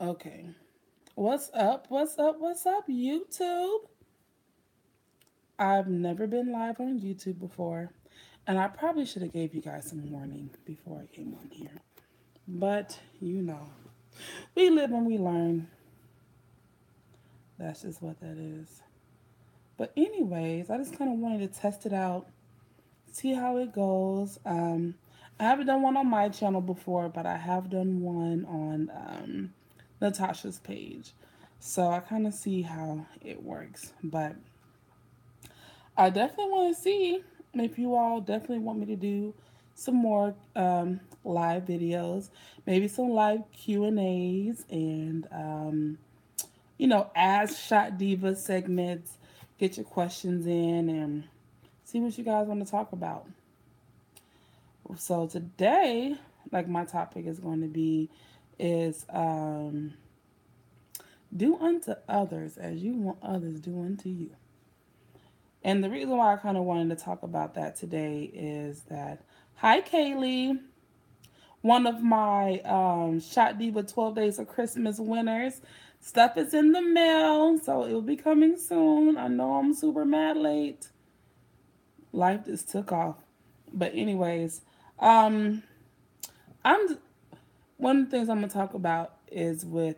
Okay. What's up? What's up? What's up, YouTube? I've never been live on YouTube before, and I probably should have gave you guys some warning before I came on here. But we live and we learn. That's just what that is. But anyways, I just kind of wanted to test it out, see how it goes. I haven't done one on my channel before, but I have done one on Natasha's page. So I kind of see how it works. But I definitely want to see if you all definitely want me to do some more live videos, maybe some live Q&As, and as Shot Diva segments. Get your questions in and see what you guys want to talk about. So today, like my topic is going to be is do unto others as you want others do unto you. And the reason why I kind of wanted to talk about that today is that, hi, Kaylee, one of my Shot Diva 12 Days of Christmas winners. Stuff is in the mail, so it will be coming soon. I know I'm super mad late. Life just took off. But anyways, um, I'm one of the things I'm gonna talk about is with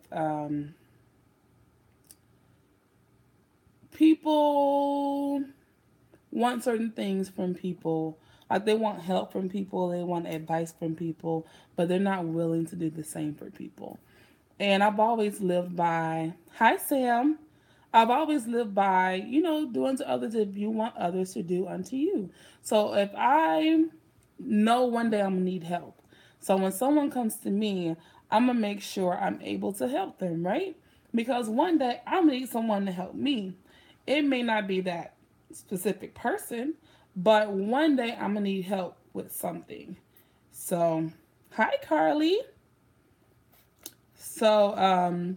people want certain things from people. Like they want help from people, they want advice from people, but they're not willing to do the same for people. And I've always lived by, hi Sam, I've always lived by, do unto others if you want others to do unto you. So if I know one day I'm gonna need help, so when someone comes to me, I'm gonna make sure I'm able to help them, right? Because one day I'm gonna need someone to help me. It may not be that specific person, but one day I'm gonna need help with something. So, hi Carly. So,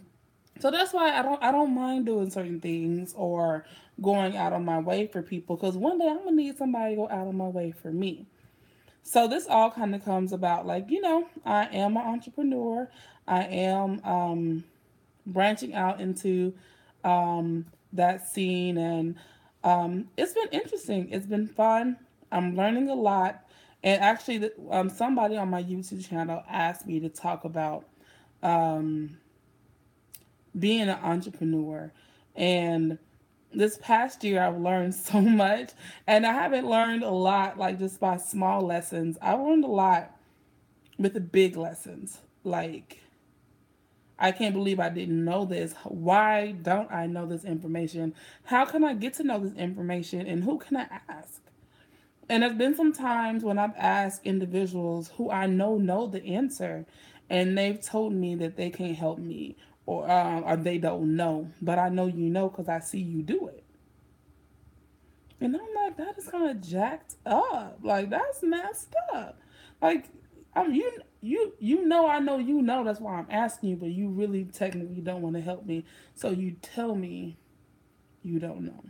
so that's why I don't mind doing certain things or going out on my way for people because one day I'm gonna need somebody to go out on my way for me. So this all kind of comes about like I am an entrepreneur. I am branching out into that scene, and it's been interesting. It's been fun. I'm learning a lot, and actually, somebody on my YouTube channel asked me to talk about um, being an entrepreneur. And this past year, I've learned so much. And I haven't learned a lot, like just by small lessons. I learned a lot with the big lessons. Like, I can't believe I didn't know this. Why don't I know this information? How can I get to know this information? And who can I ask? And there's been some times when I've asked individuals who I know the answer, and they've told me that they can't help me or they don't know, but I know you know because I see you do it. And I'm like, that is kind of jacked up. Like that's messed up. Like, I know you know. That's why I'm asking you, but you really technically don't want to help me, so you tell me you don't know.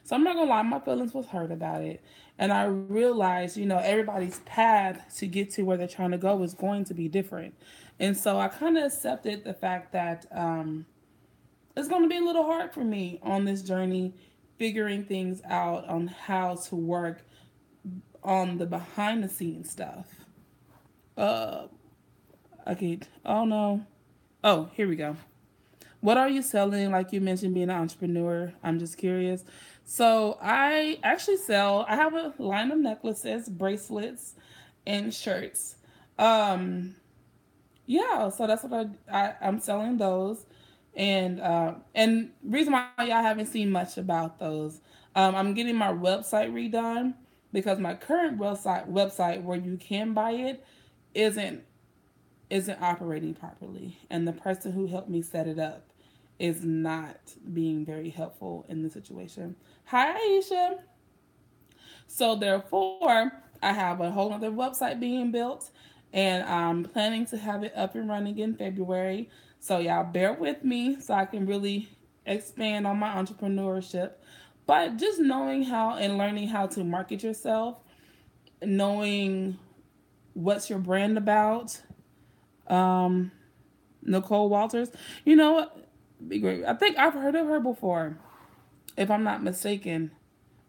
So I'm not gonna lie, my feelings was hurt about it. And I realized, everybody's path to get to where they're trying to go is going to be different. And so I kind of accepted the fact that it's going to be a little hard for me on this journey, figuring things out on how to work on the behind the scenes stuff. Uh, okay. Oh no. Oh, here we go. What are you selling? Like you mentioned, being an entrepreneur. I'm just curious. So I actually sell. I have a line of necklaces, bracelets, and shirts. Um, yeah. So that's what I'm selling those, and reason why y'all haven't seen much about those. I'm getting my website redone because my current website where you can buy it isn't isn't operating properly, and the person who helped me set it up is not being very helpful in the situation. Hi, Aisha. So therefore, I have a whole other website being built, and I'm planning to have it up and running in February. So y'all bear with me so I can really expand on my entrepreneurship. But just knowing how and learning how to market yourself, knowing what's your brand about, um, Nicole Walters. You know what? Be great. I think I've heard of her before, if I'm not mistaken.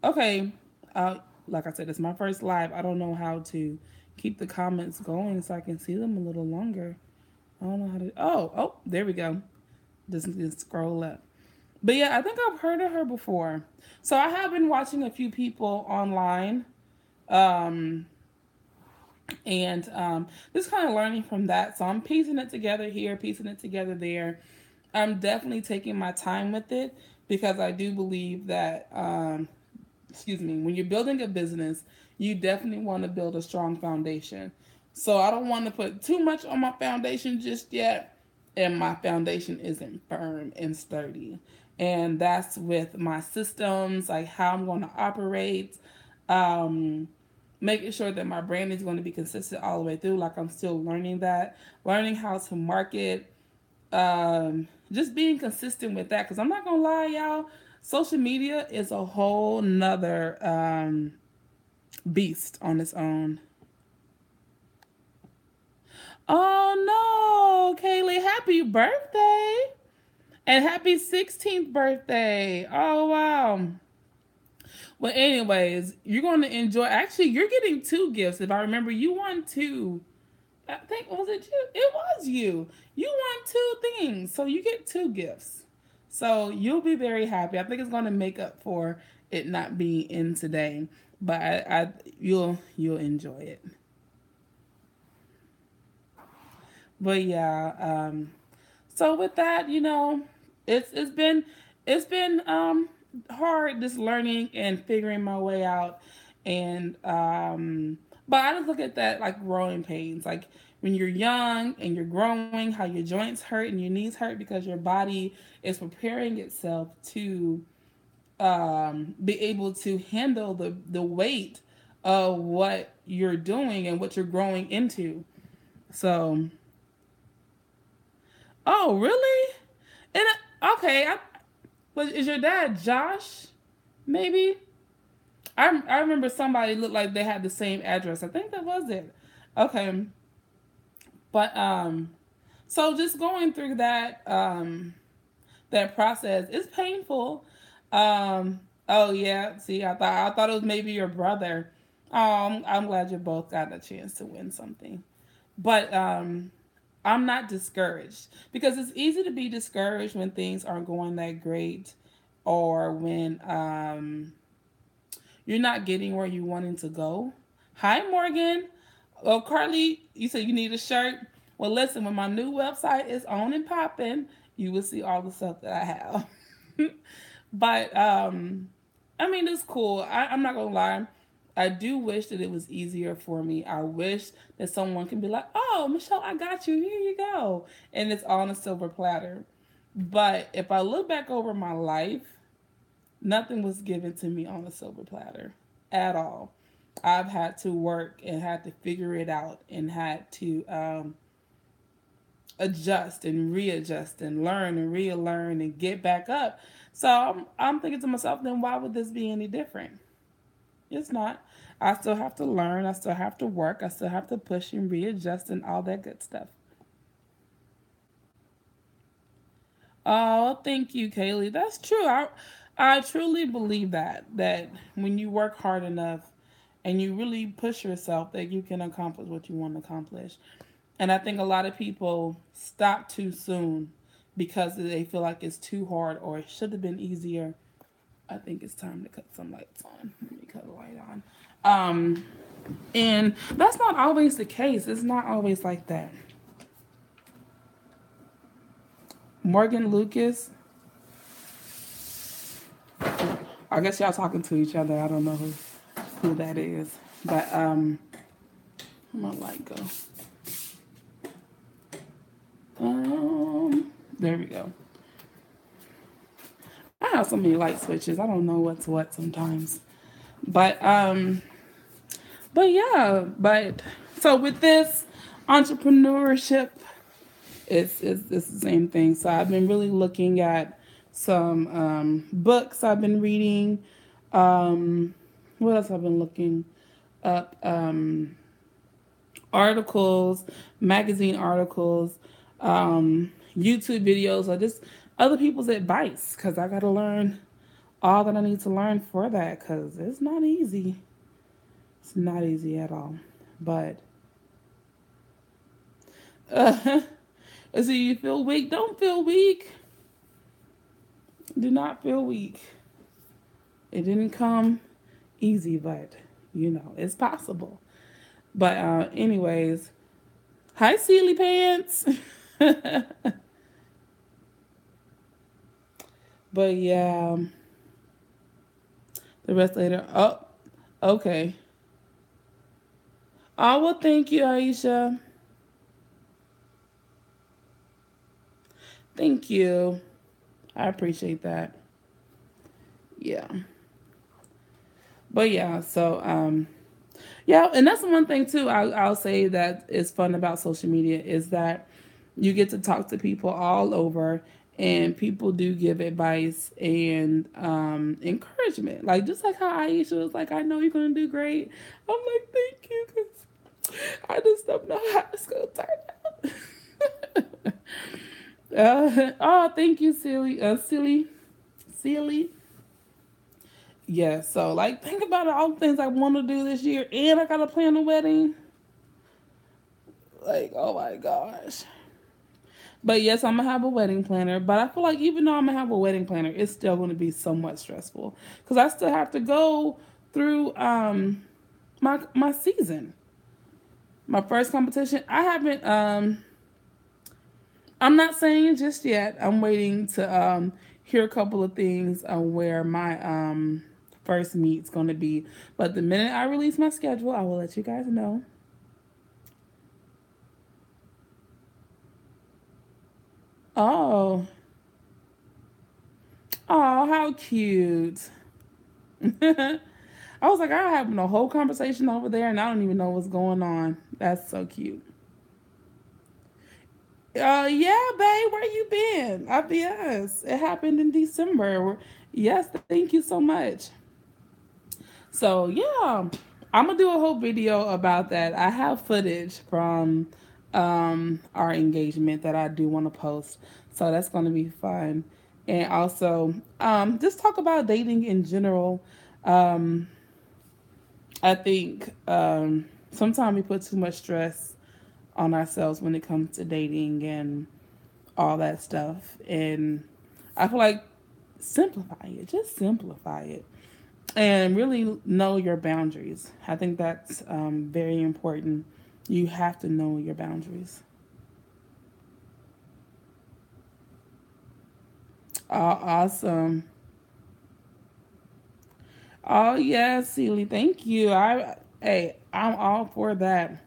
Okay. Like I said, it's my first live. I don't know how to keep the comments going so I can see them a little longer. I don't know how to. Oh, there we go. Just scroll up. But yeah, I think I've heard of her before. So I have been watching a few people online, um, and just kind of learning from that. So I'm piecing it together here, piecing it together there. I'm definitely taking my time with it because I do believe that, excuse me, when you're building a business, you definitely want to build a strong foundation. So I don't want to put too much on my foundation just yet, and my foundation isn't firm and sturdy. And that's with my systems, like how I'm going to operate, um, making sure that my brand is going to be consistent all the way through. Like I'm still learning that, learning how to market, just being consistent with that. Because I'm not gonna lie, y'all, social media is a whole nother beast on its own. Oh no, Kaylee, happy birthday and happy 16th birthday. Oh wow. Well, anyways, you're going to enjoy. Actually, you're getting two gifts. If I remember, you won two. I think, was it you? It was you. You won two things. So you get two gifts. So you'll be very happy. I think it's going to make up for it not being in today. But you'll enjoy it. But yeah, so with that, it's been hard just learning and figuring my way out, and but I just look at that like growing pains, like when you're young and you're growing, how your joints hurt and your knees hurt because your body is preparing itself to be able to handle the weight of what you're doing and what you're growing into. So, oh really? And okay, is your dad Josh? Maybe. I remember somebody looked like they had the same address. I think that was it. Okay, but so just going through that process is painful. Oh yeah, see, I thought it was maybe your brother. I'm glad you both got a chance to win something, but I'm not discouraged because it's easy to be discouraged when things aren't going that great or when you're not getting where you wanting to go. Hi, Morgan. Well, Carly, you said you need a shirt. Well, listen, when my new website is on and popping, you will see all the stuff that I have. But I mean, it's cool. I'm not gonna lie. I do wish that it was easier for me. I wish that someone can be like, "Oh, Michelle, I got you. Here you go," and it's all on a silver platter. But if I look back over my life, nothing was given to me on a silver platter at all. I've had to work and had to figure it out and had to adjust and readjust and learn and relearn and get back up. So I'm thinking to myself, then why would this be any different? It's not. I still have to learn. I still have to work. I still have to push and readjust and all that good stuff. Oh, thank you, Kaylee. That's true. I truly believe that when you work hard enough and you really push yourself, that you can accomplish what you want to accomplish. And I think a lot of people stop too soon because they feel like it's too hard or it should have been easier. I think it's time to cut some lights on. Let me cut a light on. Um, and that's not always the case. It's not always like that. Morgan Lucas, I guess y'all talking to each other. I don't know who that is. But where my light go? There we go. I have so many light switches. I don't know what's what sometimes. But but so with this entrepreneurship, it's the same thing. So I've been really looking at some books I've been reading. What else I've been looking up? Articles, magazine articles. YouTube videos or just other people's advice because I got to learn all that I need to learn for that because it's not easy. It's not easy at all. But so you feel weak? Don't feel weak. Do not feel weak. It didn't come easy, but it's possible. But anyways, hi Sealy Pants. But yeah, the rest later. Oh, okay. Oh well, thank you, Aisha. Thank you. I appreciate that. Yeah. But yeah, so yeah, and that's one thing too. I'll say that is fun about social media is that you get to talk to people all over, and people do give advice and encouragement. Like just like how Aisha was like, "I know you're gonna do great." I'm like, "Thank you," because I just don't know how it's gonna turn out. Oh, thank you, silly. Yeah, so like think about all the things I want to do this year, and I gotta plan a wedding. Like, oh my gosh. But yes, I'm gonna have a wedding planner. But I feel like even though I'm gonna have a wedding planner, it's still gonna be somewhat stressful because I still have to go through my season, my first competition. I haven't I'm not saying just yet. I'm waiting to hear a couple of things on where my first meet's gonna be. But the minute I release my schedule, I will let you guys know. Oh, oh, how cute. I was like, I'm having a whole conversation over there, and I don't even know what's going on. That's so cute. Yeah, babe, where you been? Yes, it happened in December. Yes, thank you so much. So yeah, I'm gonna do a whole video about that. I have footage from our engagement that I do want to post, so that's gonna be fun. And also, just talk about dating in general. Um, I think sometimes we put too much stress on ourselves when it comes to dating and all that stuff. And I feel like simplify it, just simplify it, and really know your boundaries. I think that's very important. You have to know your boundaries. Awesome. Oh yeah, Celie, thank you. I'm all for that.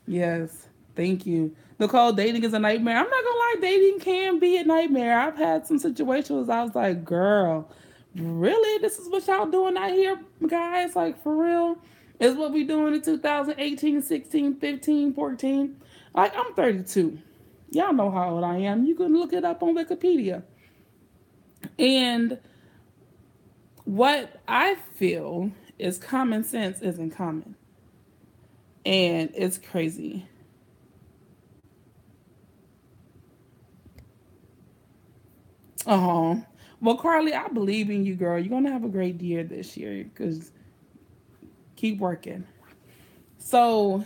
Yes, thank you. Nicole, dating is a nightmare. I'm not gonna lie, dating can be a nightmare. I've had some situations I was like, girl, really? This is what y'all doing out here, guys? Like, for real? Is what we doing in 2018, 16, 15, 14? Like, I'm 32. Y'all know how old I am. You can look it up on Wikipedia. And what I feel is common sense isn't common. And it's crazy. Oh, well, Carly, I believe in you, girl. You're gonna have a great year this year because keep working. So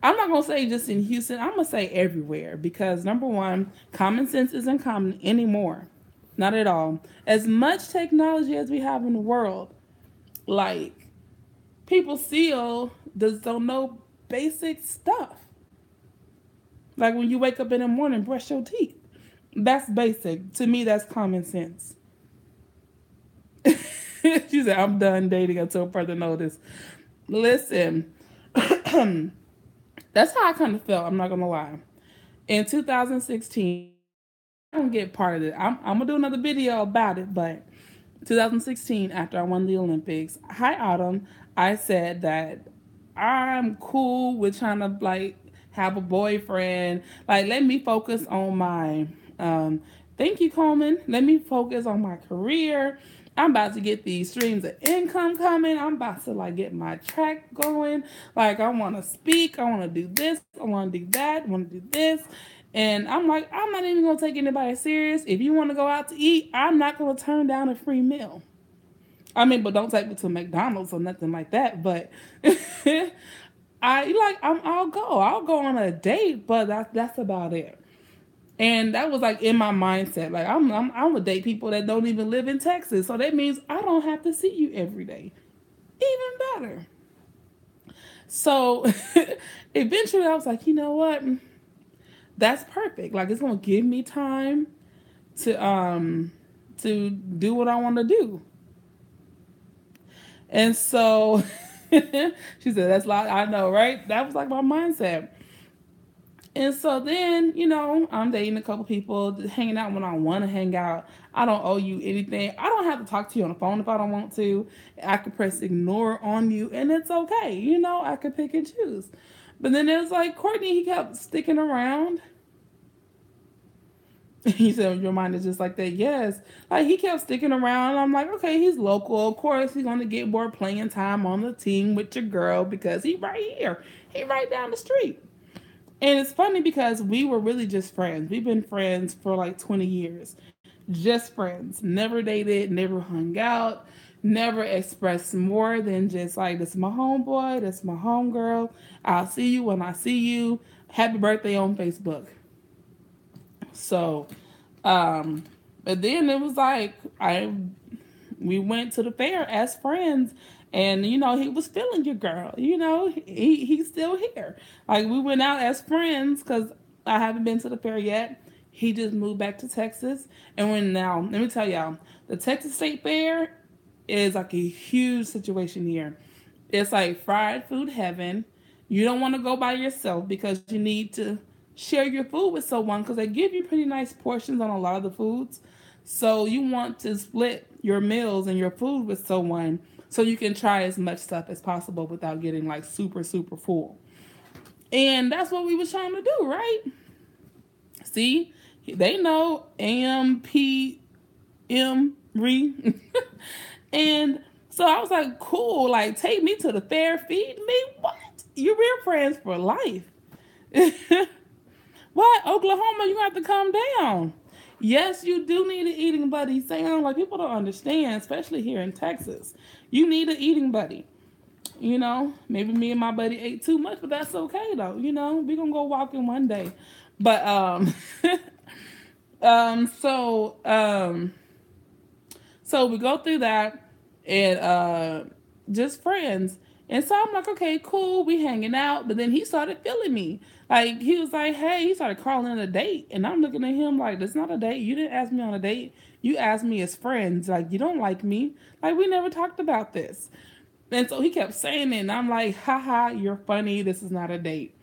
I'm not gonna say just in Houston. I'm gonna say everywhere because number one, common sense isn't common anymore. Not at all. As much technology as we have in the world, like people still just don't know basic stuff. Like when you wake up in the morning, brush your teeth. That's basic. To me, that's common sense. She said, I'm done dating until further notice. Listen, that's how I kind of felt. I'm not going to lie. In 2016, I don't get part of it. I'm going to do another video about it, but 2016, after I won the Olympics, hi, Autumn, I said that I'm cool with trying to like have a boyfriend. Like, let me focus on my, thank you, Coleman. Let me focus on my career I'm about to get these streams of income coming. I'm about to like get my track going. Like I want to speak. I want to do this. I want to do that. I want to do this. And I'm like, I'm not even gonna take anybody serious. If you want to go out to eat, I'm not gonna turn down a free meal. I mean, but don't take me to McDonald's or nothing like that. But I'll go. I'll go on a date, but that's about it. And that was like in my mindset. Like I'm gonna date people that don't even live in Texas. So that means I don't have to see you every day. Even better. So eventually I was like, you know what? That's perfect. Like it's gonna give me time to do what I want to do. And so she said, that's like I know, right? That was like my mindset. And so then, I'm dating a couple people, hanging out when I want to hang out. I don't owe you anything. I don't have to talk to you on the phone if I don't want to. I could press ignore on you, and it's okay. I could pick and choose. But then it was like Courtney, he kept sticking around. He said, your mind is just like that. Yes. Like he kept sticking around. I'm like, okay, he's local. Of course, he's going to get more playing time on the team with your girl because he right here. He right down the street. And it's funny because we were really just friends. We've been friends for like 20 years. Just friends. Never dated, never hung out, never expressed more than just like, this is my homeboy, this is my homegirl. I'll see you when I see you. Happy birthday on Facebook. So, but then it was like, we went to the fair as friends. And he was feeling your girl. He's still here. Like we went out as friends because I haven't been to the fair yet. He just moved back to Texas, and now let me tell y'all, the Texas State Fair is like a huge situation here. It's like fried food heaven. You don't want to go by yourself because you need to share your food with someone because they give you pretty nice portions on a lot of the foods. So you want to split your meals and your food with someone so you can try as much stuff as possible without getting like super, super full. And that's what we was trying to do, right? See, they know AMPM re. And so I was like, cool, like take me to the fair, feed me. What? We're friends for life. What? Oklahoma, you have to calm down. Yes, you do need an eating buddy, Sam. Like people don't understand, especially here in Texas. You need an eating buddy. Maybe me and my buddy ate too much, but that's okay though. We're gonna go walking one day. But so so we go through that and just friends. And so I'm like, okay, cool, we hanging out. But then he started feeling me. Like he was like, hey, he started calling it a date. And I'm looking at him like, that's not a date. You didn't ask me on a date. You asked me as friends. Like, you don't like me. Like, we never talked about this. And so he kept saying it. And I'm like, haha, you're funny. This is not a date.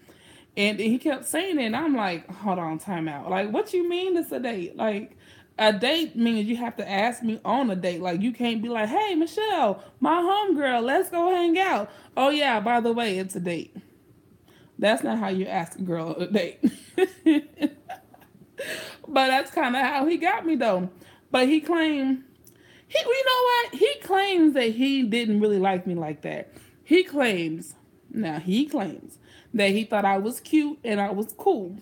And he kept saying it. And I'm like, hold on, time out. Like, what you mean it's a date? Like, a date means you have to ask me on a date. Like, you can't be like, hey, Michelle, my homegirl, let's go hang out. Oh, yeah, by the way, it's a date. That's not how you ask a girl on a date. But that's kind of how he got me, though. But he claimed, you know what? He claims that he didn't really like me like that. He claims that he thought I was cute and I was cool.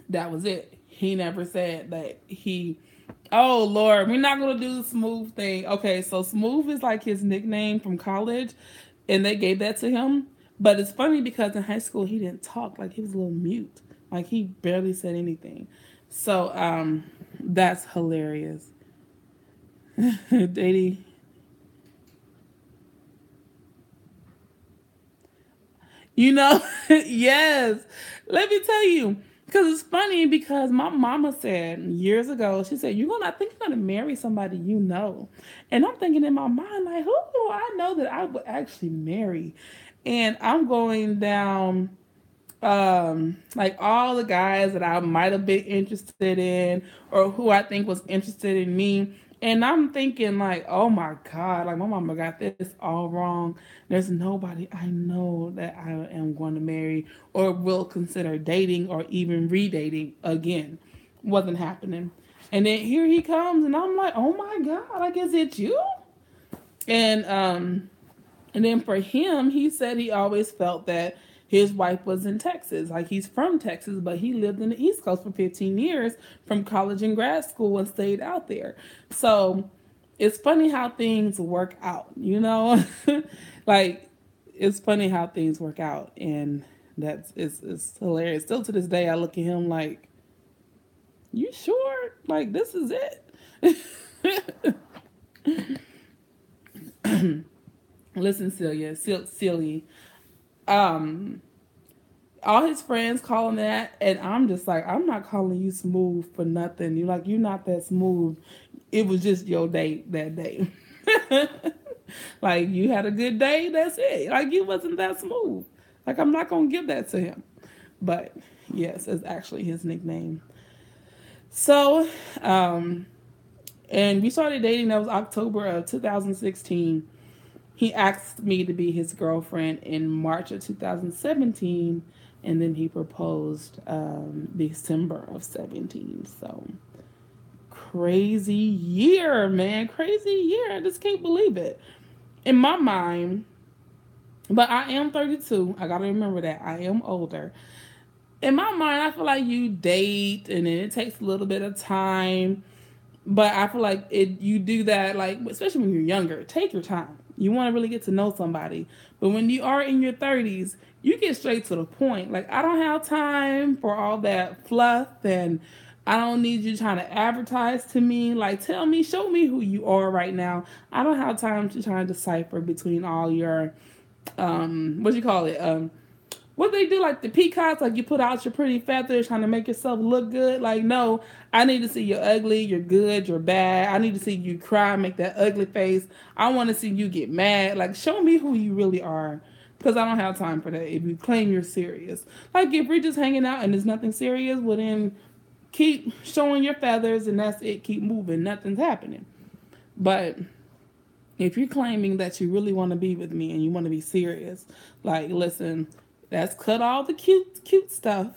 That was it. He never said that oh Lord, we're not gonna do the Smooth thing. Okay, so Smooth is like his nickname from college, and they gave that to him. But it's funny because in high school he didn't talk, like he was a little mute. Like he barely said anything. So that's hilarious. Daddy. Yes. Let me tell you. Because it's funny because my mama said years ago, she said, I think you're gonna marry somebody you know. And I'm thinking in my mind, like, who do I know that I would actually marry? And I'm going down like all the guys that I might have been interested in or who I think was interested in me. And I'm thinking like, oh my God, like my mama got this all wrong. There's nobody I know that I am going to marry or will consider dating or even redating again. Wasn't happening. And then here he comes, and I'm like, oh my God, like, is it you? And then for him, he said he always felt that his wife was in Texas. Like, he's from Texas, but he lived in the East Coast for 15 years from college and grad school and stayed out there. So it's funny how things work out, you know? Like, it's funny how things work out. And it's hilarious. Still to this day, I look at him like, you sure? Like, this is it? Listen, silly. Um, all his friends call him that, and I'm just like, I'm not calling you smooth for nothing. You like, you're not that smooth. It was just your day that day. Like, you had a good day, that's it. Like, you wasn't that smooth. Like, I'm not gonna give that to him. But yes, it's actually his nickname. So, and we started dating. That was October of 2016. He asked me to be his girlfriend in March of 2017, and then he proposed December of 17. So crazy year, man, crazy year. I just can't believe it. In my mind, but I am 32. I gotta remember that I am older. In my mind, I feel like you date, and then it takes a little bit of time. But I feel like you do that, like, especially when you're younger. Take your time. You want to really get to know somebody. But when you are in your 30s, you get straight to the point. Like, I don't have time for all that fluff, and I don't need you trying to advertise to me. Like, tell me, show me who you are right now. I don't have time to try and decipher between all your, what do you call it? What they do, like the peacocks, like you put out your pretty feathers trying to make yourself look good. Like, no, I need to see you're ugly, you're good, you're bad. I need to see you cry, make that ugly face. I want to see you get mad. Like, show me who you really are, because I don't have time for that. If you claim you're serious, like if we're just hanging out and there's nothing serious, well then keep showing your feathers and that's it. Keep moving. Nothing's happening. But if you're claiming that you really want to be with me and you want to be serious, like, listen, let's cut all the cute stuff,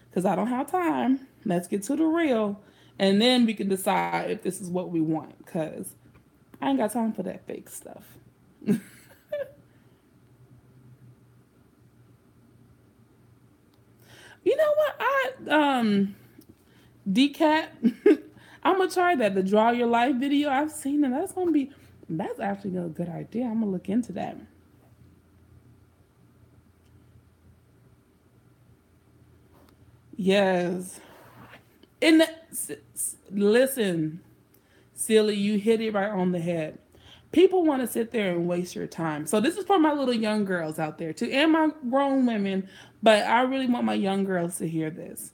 because I don't have time. Let's get to the real, and then we can decide if this is what we want, because I ain't got time for that fake stuff. You know what? Decat. I'm gonna try that, the draw your life video. I've seen it. That's actually a good idea. I'm gonna look into that. Yes. And listen, silly, you hit it right on the head. People want to sit there and waste your time. So this is for my little young girls out there too, and my grown women. But I really want my young girls to hear this.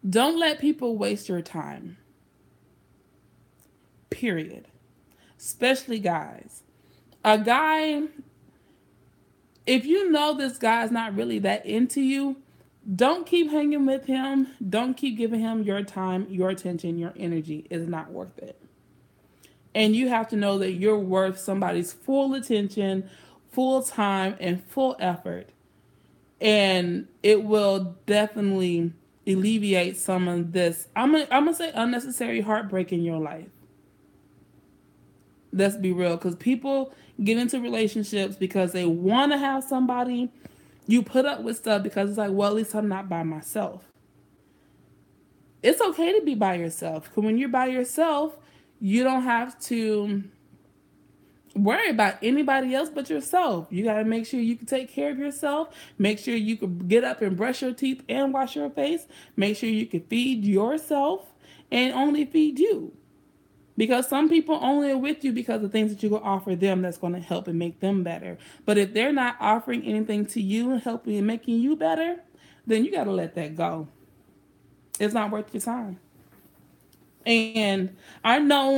Don't let people waste your time. Period. Especially guys. A guy, if you know this guy's not really that into you, don't keep hanging with him. Don't keep giving him your time, your attention, your energy. It's not worth it. And you have to know that you're worth somebody's full attention, full time, and full effort. And it will definitely alleviate some of this, I'm gonna say, unnecessary heartbreak in your life. Let's be real, because people get into relationships because they want to have somebody. You put up with stuff because it's like, well, at least I'm not by myself. It's okay to be by yourself, because when you're by yourself, you don't have to worry about anybody else but yourself. You got to make sure you can take care of yourself. Make sure you can get up and brush your teeth and wash your face. Make sure you can feed yourself and only feed you. Because some people only are with you because of things that you can offer them that's going to help and make them better. But if they're not offering anything to you and helping and making you better, then you got to let that go. It's not worth your time. And I know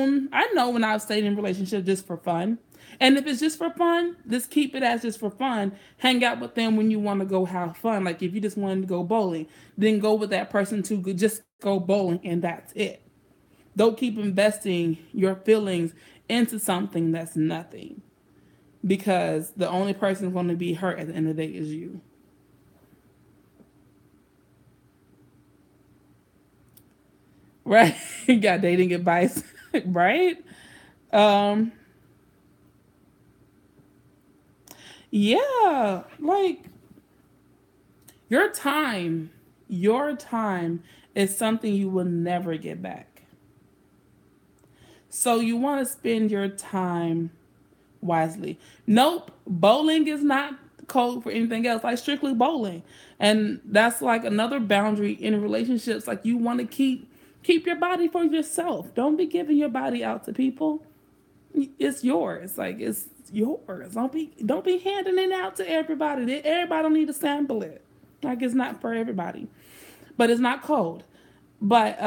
when I've stayed in relationships just for fun. And if it's just for fun, just keep it as just for fun. Hang out with them when you want to go have fun. Like if you just wanted to go bowling, then go with that person to just go bowling, and that's it. Don't keep investing your feelings into something that's nothing. Because the only person going to be hurt at the end of the day is you. Right? got dating advice, right? Um, yeah, like your time is something you will never get back. So you want to spend your time wisely. Nope, bowling is not code for anything else, like strictly bowling. And that's like another boundary in relationships. Like you want to keep your body for yourself. Don't be giving your body out to people. It's yours. Like it's yours. Don't be handing it out to everybody. Everybody don't need to sample it. Like it's not for everybody. But it's not cold. But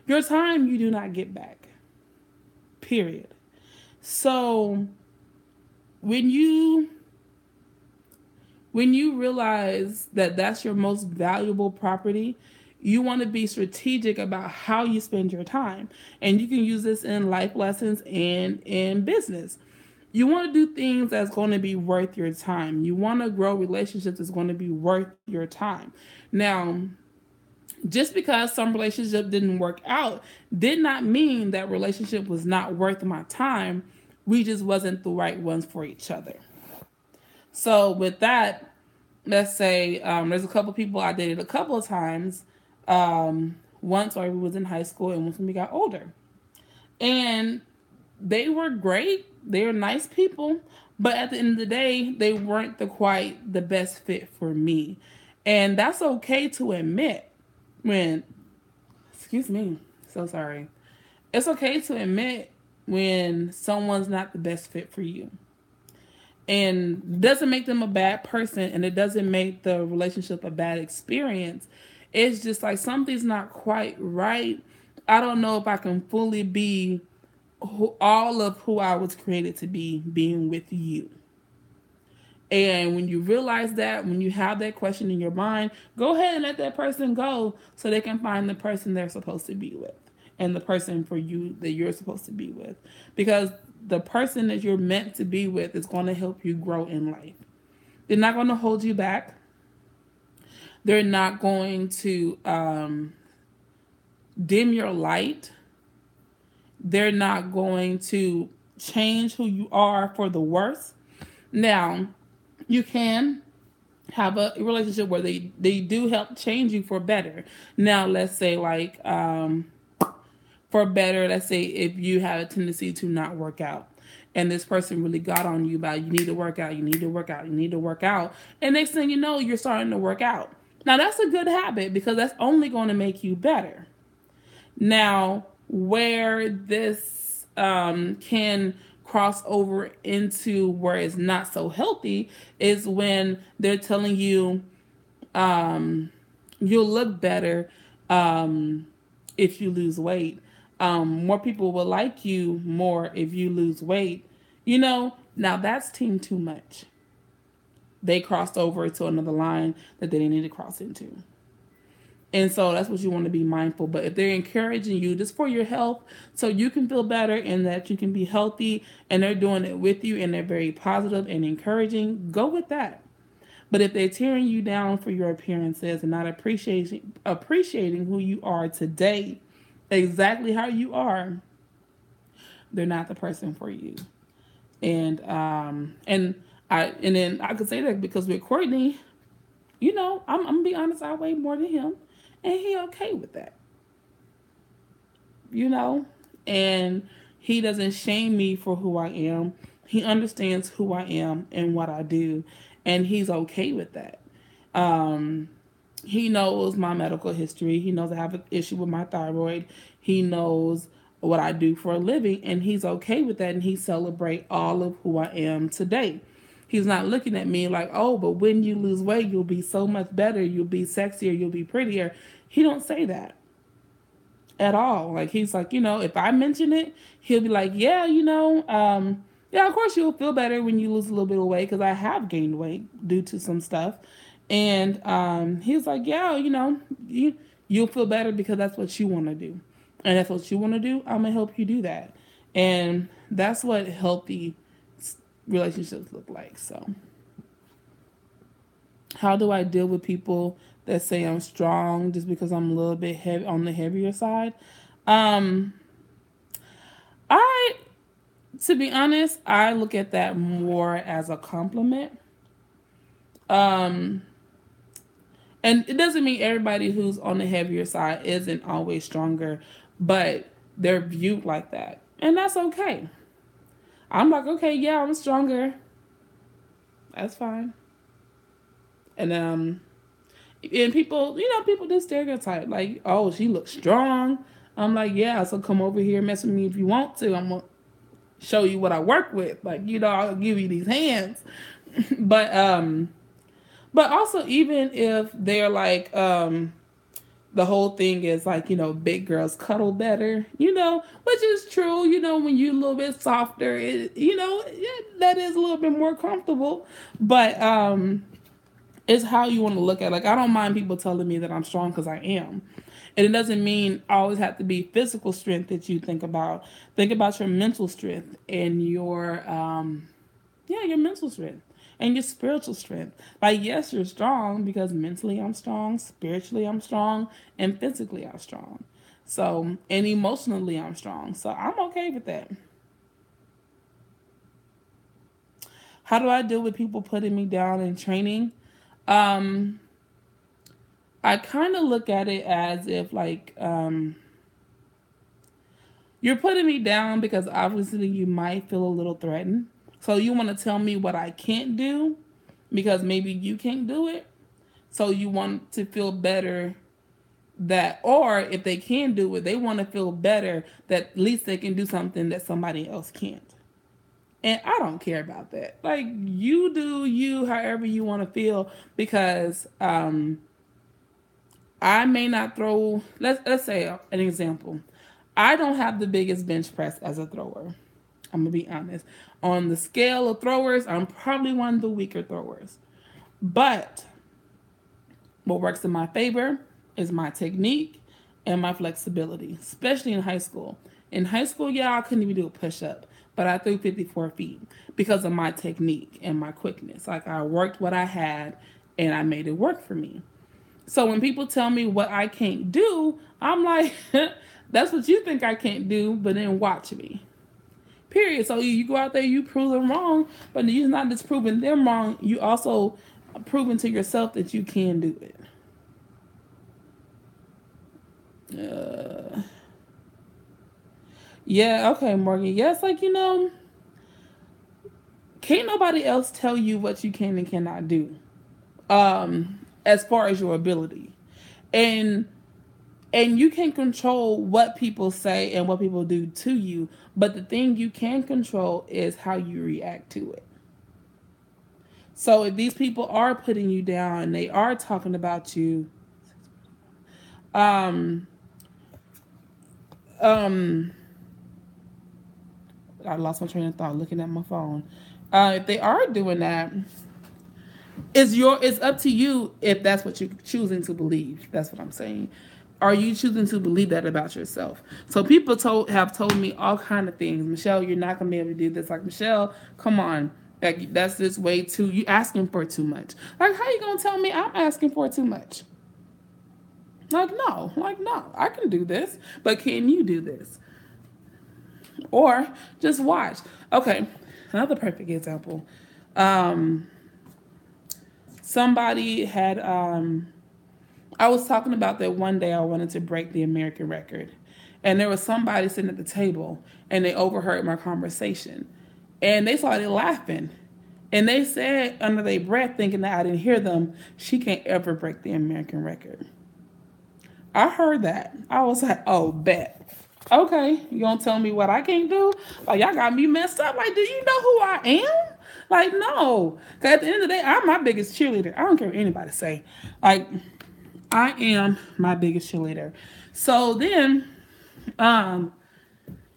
your time you do not get back. Period. So when you when you realize that that's your most valuable property, you want to be strategic about how you spend your time. And you can use this in life lessons and in business. You want to do things that's going to be worth your time. You want to grow relationships that's going to be worth your time. Now, just because some relationship didn't work out did not mean that relationship was not worth my time. We just wasn't the right ones for each other. So with that, let's say there's a couple people I dated a couple of times. Once while we was in high school and once when we got older. And they were great. They were nice people. But at the end of the day, they weren't quite the best fit for me. And that's okay to admit when, excuse me, so sorry. It's okay to admit when someone's not the best fit for you. And doesn't make them a bad person and it doesn't make the relationship a bad experience. It's just like something's not quite right. I don't know if I can fully be all of who I was created to be being with you. And when you realize that, when you have that question in your mind, go ahead and let that person go so they can find the person they're supposed to be with and the person for you that you're supposed to be with. Because the person that you're meant to be with is going to help you grow in life. They're not going to hold you back. They're not going to dim your light. They're not going to change who you are for the worse. Now, you can have a relationship where they do help change you for better. Now, let's say like for better, let's say if you have a tendency to not work out and this person really got on you about you need to work out, you need to work out, you need to work out. And next thing you know, you're starting to work out. Now, that's a good habit because that's only going to make you better. Now, where this can cross over into where it's not so healthy is when they're telling you you'll look better if you lose weight. More people will like you more if you lose weight. Now that's team too much. They crossed over to another line that they didn't need to cross into. And so that's what you want to be mindful. But if they're encouraging you just for your health, so you can feel better and that you can be healthy, and they're doing it with you and they're very positive and encouraging, go with that. But if they're tearing you down for your appearances and not appreciating who you are today, exactly how you are, they're not the person for you. And then I could say that because with Courtney, I'm gonna be honest, I weigh more than him, and he okay with that. And he doesn't shame me for who I am. He understands who I am and what I do, and he's okay with that. Um, he knows my medical history. He knows I have an issue with my thyroid. He knows what I do for a living, and he's okay with that, and he celebrates all of who I am today. He's not looking at me like, oh, but when you lose weight, you'll be so much better. You'll be sexier. You'll be prettier. He don't say that at all. Like, he's like, if I mention it, he'll be like, yeah, yeah, of course you'll feel better when you lose a little bit of weight because I have gained weight due to some stuff. And he's like, yeah, you'll feel better because that's what you want to do. And that's what you want to do. I'm going to help you do that. And that's what healthy relationships look like. So How do I deal with people that say I'm strong just because I'm a little bit heavy on the heavier side? Um, I, to be honest, I look at that more as a compliment. Um, and it doesn't mean everybody who's on the heavier side isn't always stronger, but they're viewed like that. And that's okay. I'm like, okay, yeah, I'm stronger. That's fine. And and people, people do stereotype like, oh, she looks strong. I'm like, yeah, so come over here, mess with me if you want to. I'm gonna show you what I work with. Like, I'll give you these hands. but but also, even if they're like, the whole thing is like, big girls cuddle better, which is true. When you're a little bit softer, that is a little bit more comfortable. But it's how you want to look at it. Like, I don't mind people telling me that I'm strong because I am. And it doesn't mean always have to be physical strength that you think about. Think about your mental strength and your mental strength and your spiritual strength. Like, yes, you're strong because mentally I'm strong, spiritually I'm strong, and physically I'm strong. So, and emotionally I'm strong. So I'm okay with that. How do I deal with people putting me down in training? Um, I kind of look at it as if like you're putting me down because obviously you might feel a little threatened. So you want to tell me what I can't do because maybe you can't do it. So you want to feel better that, or if they can do it, they want to feel better that at least they can do something that somebody else can't. And I don't care about that. Like, you do you however you want to feel because I may not throw. Let's say an example. I don't have the biggest bench press as a thrower. I'm gonna be honest. On the scale of throwers, I'm probably one of the weaker throwers. But what works in my favor is my technique and my flexibility, especially in high school. In high school, yeah, I couldn't even do a push up, but I threw 54 feet because of my technique and my quickness. Like, I worked what I had and I made it work for me. So when people tell me what I can't do, I'm like, that's what you think I can't do, but then watch me. Period. So you go out there, you prove them wrong, but you're not just proving them wrong, you also proving to yourself that you can do it. Yeah, okay, Morgan. Yes, like, can't nobody else tell you what you can and cannot do. As far as your ability. And you can control what people say and what people do to you, but the thing you can control is how you react to it. So if these people are putting you down, they are talking about you, um, um, I lost my train of thought looking at my phone. If they are doing that, it's up to you if that's what you're choosing to believe. That's what I'm saying. Are you choosing to believe that about yourself? So people have told me all kind of things. Michelle, you're not gonna be able to do this. Like, Michelle, come on. Like, that's this way too. You asking for too much. Like, how you gonna tell me I'm asking for too much? Like, no. Like, no. I can do this, but can you do this? Or just watch. Okay, another perfect example. Um, Somebody had I was talking about that one day I wanted to break the American record. And there was somebody sitting at the table and they overheard my conversation. And they started laughing. And they said under their breath, thinking that I didn't hear them, she can't ever break the American record. I heard that. I was like, oh, bet. Okay, you gonna tell me what I can't do? Like, y'all got me messed up. Like, do you know who I am? Like, no. Because at the end of the day, I'm my biggest cheerleader. I don't care what anybody say. Like, I am my biggest cheerleader. So then,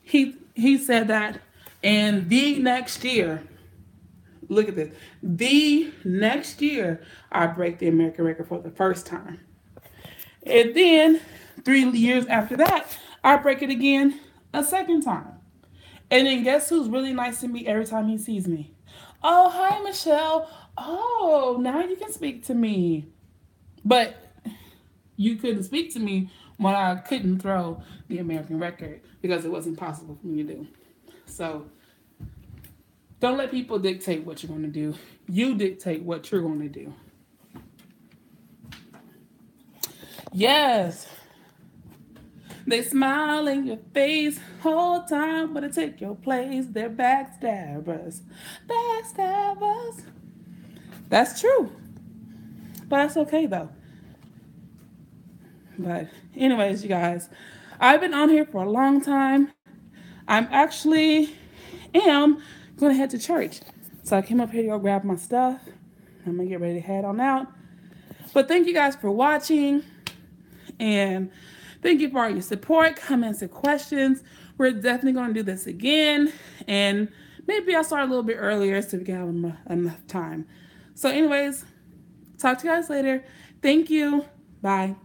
he said that, and the next year, look at this. The next year, I break the American record for the first time. And then 3 years after that, I break it again a second time. And then guess who's really nice to me every time he sees me? Oh, hi, Michelle. Oh, now you can speak to me. But you couldn't speak to me when I couldn't throw the American record because it wasn't possible for me to do. So don't let people dictate what you're going to do. You dictate what you're going to do. Yes. They smile in your face whole time, but they take your place. They're backstabbers. Backstabbers. That's true. But that's okay though. But anyways, you guys, I've been on here for a long time. I'm actually am gonna head to church. So I came up here to go grab my stuff. I'm gonna get ready to head on out. But thank you guys for watching, and thank you for all your support, comments, and questions. We're definitely gonna do this again, and maybe I'll start a little bit earlier so we can have enough time. So anyways, talk to you guys later. Thank you. Bye.